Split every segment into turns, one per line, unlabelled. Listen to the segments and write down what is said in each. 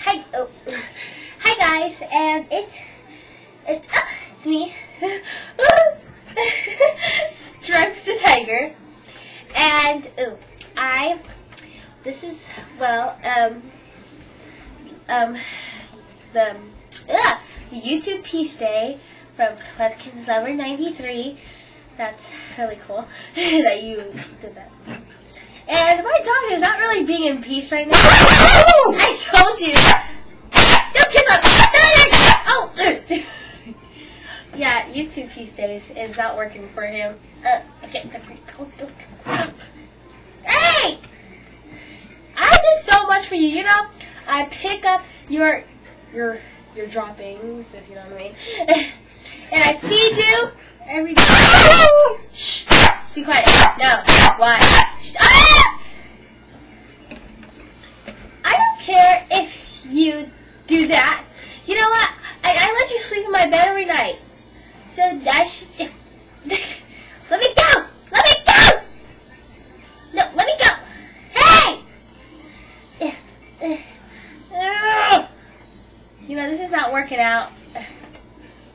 Hi guys, and it's me, Stripes the Tiger, and this is the YouTube Peace Day from Webkins Lover 93. That's really cool that you did that. And my dog is not really being in peace right now. I told you. Don't give up. Oh. Yeah, YouTube Peace Days is not working for him. Okay. Hey! I did so much for you. You know, I pick up your droppings, if you know what I mean, and I feed you every day. Shh. Be quiet. No. Why? I don't care if you do that. You know what? I let you sleep in my bed every night. So that should... Let me go! Let me go! No, let me go! Hey! You know, this is not working out.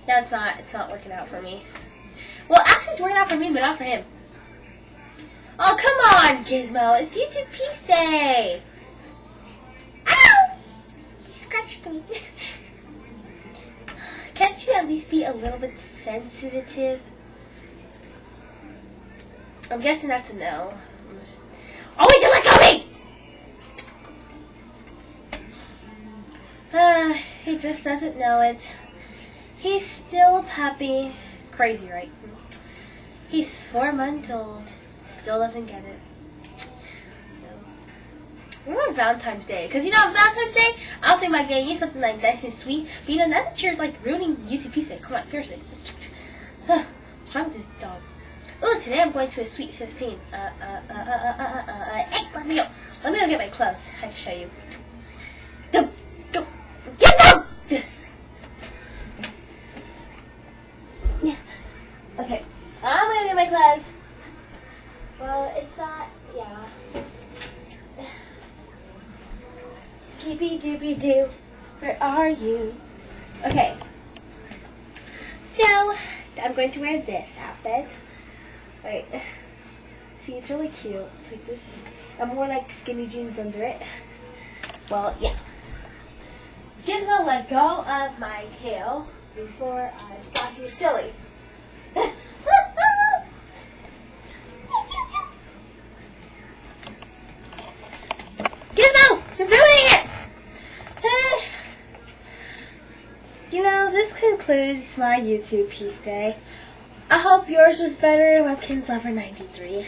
No, it's not. It's not working out for me. Well, actually, it's working out for me, but not for him. Oh, come on, Gizmo. It's YouTube Peace Day. Ow! He scratched me. Can't you at least be a little bit sensitive? I'm guessing that's a no. Oh, wait, don't let go of me! He just doesn't know it. He's still a puppy. Crazy, right? He's 4 months old. Still doesn't get it. What about Valentine's Day? Because, you know, on Valentine's Day, I'll say my getting you something like nice and sweet. But, you know, now that you're, like, ruining YouTube Peace Day. Come on, seriously. What's wrong with this dog? Oh, today I'm going to a sweet 15. Hey, let me go. Let me go get my clothes. I can show you. Go. Get out! Yeah. Okay. I'm going to get my clothes. Well, it's not, yeah. Skippy-dooby-doo, where are you? Okay. So, I'm going to wear this outfit. Wait. See, it's really cute. It's like this. I'm more like skinny jeans under it. Well, yeah. Gizmo, let go of my tail before I slap you silly. Gizmo, you're ruining it! You know, this concludes my YouTube Peace Day. I hope yours was better, Webkins Lover 93.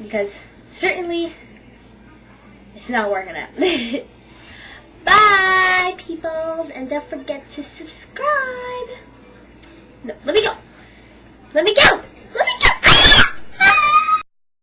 Because certainly it's not working out. Bye, people, and don't forget to subscribe. No, let me go. Let me go.